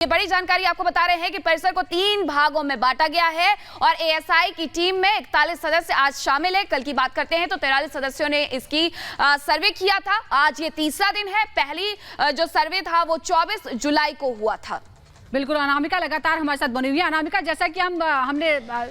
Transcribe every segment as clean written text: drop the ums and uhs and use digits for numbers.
ये बड़ी जानकारी आपको बता रहे हैं कि परिसर को 3 भागों में बांटा गया है और एएसआई की टीम में 41 सदस्य आज शामिल है। कल की बात करते हैं तो 43 सदस्यों ने इसकी सर्वे किया था। आज ये तीसरा दिन है। पहली जो सर्वे था वो 24 जुलाई को हुआ था। बिल्कुल, अनामिका लगातार हमारे साथ बनी हुई है। अनामिका, जैसा कि हमने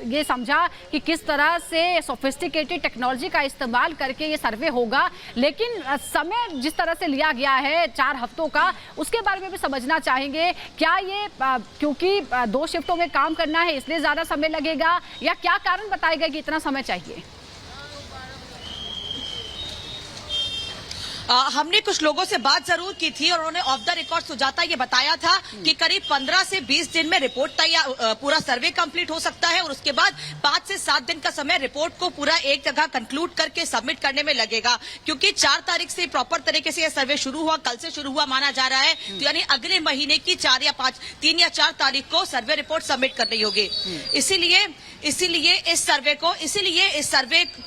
ये समझा कि किस तरह से सोफिस्टिकेटेड टेक्नोलॉजी का इस्तेमाल करके ये सर्वे होगा, लेकिन समय जिस तरह से लिया गया है 4 हफ्तों का, उसके बारे में भी समझना चाहेंगे। क्या ये क्योंकि 2 शिफ्टों में काम करना है इसलिए ज़्यादा समय लगेगा, या क्या कारण बताएगा कि इतना समय चाहिए? हमने कुछ लोगों से बात जरूर की थी और उन्होंने ऑफ द रिकॉर्ड सुजाता ये बताया था कि करीब 15 से 20 दिन में रिपोर्ट तैयार, पूरा सर्वे कंप्लीट हो सकता है और उसके बाद 5 से 7 दिन का समय रिपोर्ट को पूरा एक जगह कंक्लूड करके सबमिट करने में लगेगा। क्योंकि 4 तारीख से प्रॉपर तरीके से यह सर्वे शुरू हुआ, कल से शुरू हुआ माना जा रहा है, तो यानी अगले महीने की 3 या 4 तारीख को सर्वे रिपोर्ट सबमिट करनी होगी। इसीलिए इस सर्वे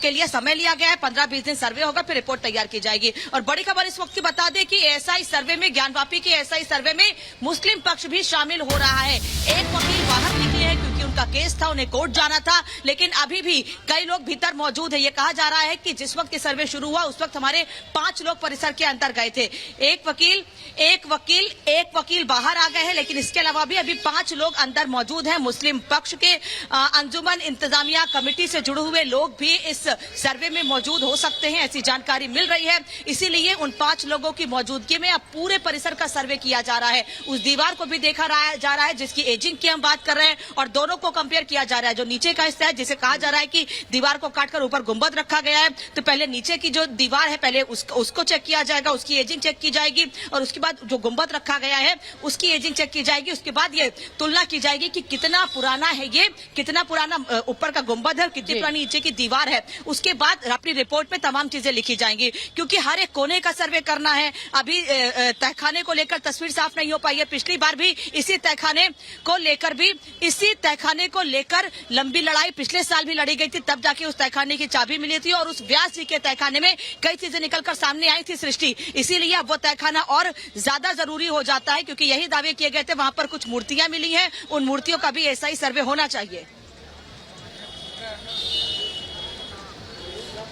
के लिए समय लिया गया है। 15-20 दिन सर्वे होगा, फिर रिपोर्ट तैयार की जाएगी। और बड़ी खबर इस वक्त की बता दें कि एएसआई सर्वे में, ज्ञानवापी के एएसआई सर्वे में मुस्लिम पक्ष भी शामिल हो रहा है। एक वकील बाहर निकले हैं क्योंकि उनका केस था, उन्हें कोर्ट जाना था, लेकिन अभी भी कई लोग भीतर मौजूद है। ये कहा जा रहा है कि जिस वक्त ये सर्वे शुरू हुआ उस वक्त हमारे 5 लोग परिसर के अंदर गए थे। एक वकील बाहर आ गए हैं, लेकिन इसके अलावा भी अभी 5 लोग अंदर मौजूद हैं। मुस्लिम पक्ष के अंजुमन इंतजामिया कमेटी से जुड़े हुए लोग भी इस सर्वे में मौजूद हो सकते हैं, ऐसी जानकारी मिल रही है। इसीलिए उन 5 लोगों की मौजूदगी में अब पूरे परिसर का सर्वे किया जा रहा है। उस दीवार को भी देखा जा रहा है जिसकी एजिंग की हम बात कर रहे हैं, और दोनों को कंपेयर किया जा रहा है। जो नीचे का हिस्सा है, जिसे कहा जा रहा है कि दीवार को काटकर ऊपर गुंबद रखा गया है, तो पहले नीचे की जो दीवार है पहले उसको चेक किया जाएगा, उसकी एजिंग चेक की जाएगी, और उसके बाद जो गुंबद रखा गया है उसकी एजिंग चेक की जाएगी। उसके बाद ये तुलना की जाएगी कि कितना पुराना है, ये कितना पुराना ऊपर का गुंबद है और कितनी पुरानी नीचे की दीवार है। उसके बाद अपनी रिपोर्ट में तमाम चीजें लिखी जाएंगी, क्योंकि हर एक कोने का सर्वे करना है। अभी तहखाने को लेकर तस्वीर साफ नहीं हो पाई है। पिछली बार भी इसी तहखाने को लेकर लंबी लड़ाई पिछले साल भी लड़ी गई थी, तब जाके उस तहखाने की चाबी मिली थी और उस व्यास जी के तहखाने में कई चीजें निकलकर सामने आई थी सृष्टि। इसीलिए अब वो तहखाना और ज्यादा जरूरी हो जाता है, क्योंकि यही दावे किए गए थे। वहां पर कुछ मूर्तियां मिली हैं, उन मूर्तियों का भी ऐसा ही सर्वे होना चाहिए।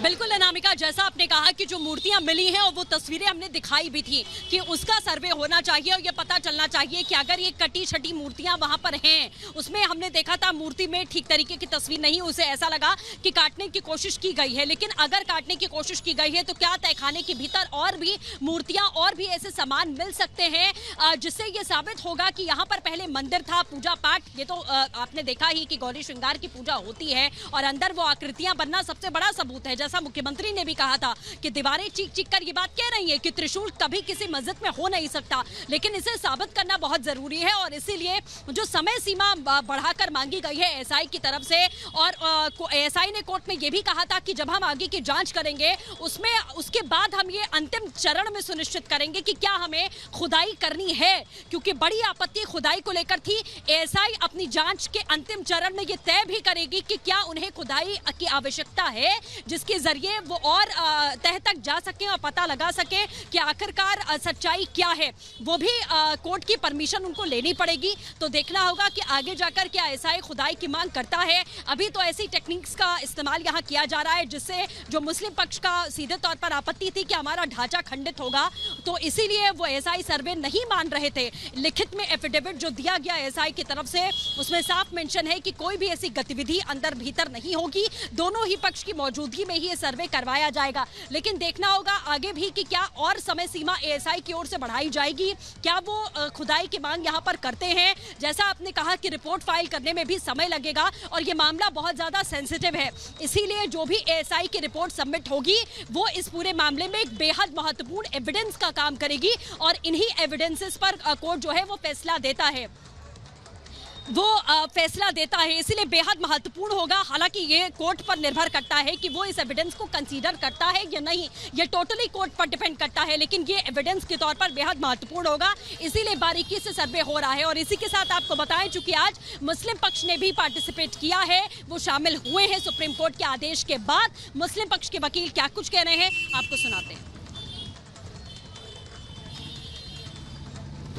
बिल्कुल अनामिका, जैसा आपने कहा कि जो मूर्तियां मिली हैं और वो तस्वीरें हमने दिखाई भी थी कि उसका सर्वे होना चाहिए और ये पता चलना चाहिए कि अगर ये कटी छटी मूर्तियां वहां पर हैं, उसमें हमने देखा था मूर्ति में ठीक तरीके की तस्वीर नहीं, उसे ऐसा लगा कि काटने की कोशिश की गई है। लेकिन अगर काटने की कोशिश की गई है तो क्या तहखाने के भीतर और भी मूर्तियां और भी ऐसे सामान मिल सकते हैं, जिससे ये साबित होगा कि यहाँ पर पहले मंदिर था, पूजा पाठ, ये तो आपने देखा ही कि गौरी श्रृंगार की पूजा होती है और अंदर वो आकृतियां बनना सबसे बड़ा सबूत है। जैसा मुख्यमंत्री ने भी कहा था कि दीवारें चीख चीख कर ये बात कह रही है कि त्रिशूल कभी किसी मस्जिद में हो नहीं सकता, लेकिन इसे साबित करना बहुत जरूरी है। और इसीलिए जो समय सीमा बढ़ाकर मांगी गई है एएसआई की तरफ से, और एएसआई ने कोर्ट में ये भी कहा था कि जब हम आगे की जांच करेंगे उसके बाद हम ये अंतिम चरण में सुनिश्चित करेंगे कि क्या हमें खुदाई करनी है, क्योंकि बड़ी आपत्ति खुदाई को लेकर थी। एएसआई अपनी जांच के अंतिम चरण में ये तय भी करेगी कि क्या उन्हें खुदाई की आवश्यकता है, जिसके जरिए वो और तह तक जा सके और पता लगा सके कि आखिरकार सच्चाई क्या है। वो भी कोर्ट की परमिशन उनको लेनी पड़ेगी। तो देखना होगा कि आगे जाकर क्या एएसआई खुदाई की मांग करता है। अभी तो ऐसी टेक्निक्स का इस्तेमाल यहाँ किया जा रहा है जिससे जो मुस्लिम पक्ष का सीधे तौर पर आपत्ति थी कि हमारा ढांचा खंडित होगा, तो इसीलिए वो एएसआई सर्वे नहीं मान रहे थे। लिखित में एफिडेविट जो दिया गया एएसआई की तरफ से, उसमें साफ मेंशन है कि कोई भी ऐसी गतिविधि अंदर भीतर नहीं होगी, दोनों ही पक्ष की मौजूदगी में ही सर्वे करवाया जाएगा। लेकिन देखना होगा आगे भी कि क्या और समय सीमा एएसआई की ओर से बढ़ाई जाएगी, क्या वो खुदाई की मांग यहां पर करते हैं। जैसा आपने कहा कि रिपोर्ट फाइल करने में भी समय लगेगा और ये मामला बहुत ज्यादा सेंसिटिव है, इसीलिए जो भी एएसआई की रिपोर्ट सबमिट होगी वो इस पूरे मामले में एक बेहद महत्वपूर्ण एविडेंस का काम करेगी और इन्हीं एविडेंसेस पर कोर्ट जो है वो फैसला देता है, इसीलिए बेहद महत्वपूर्ण होगा। हालांकि ये कोर्ट पर निर्भर करता है कि वो इस एविडेंस को कंसीडर करता है या नहीं, ये टोटली कोर्ट पर डिपेंड करता है, लेकिन ये एविडेंस के तौर पर बेहद महत्वपूर्ण होगा, इसीलिए बारीकी से सर्वे हो रहा है। और इसी के साथ आपको बताएं, चूंकि आज मुस्लिम पक्ष ने भी पार्टिसिपेट किया है, वो शामिल हुए हैं सुप्रीम कोर्ट के आदेश के बाद। मुस्लिम पक्ष के वकील क्या कुछ कह रहे हैं आपको सुनाते हैं।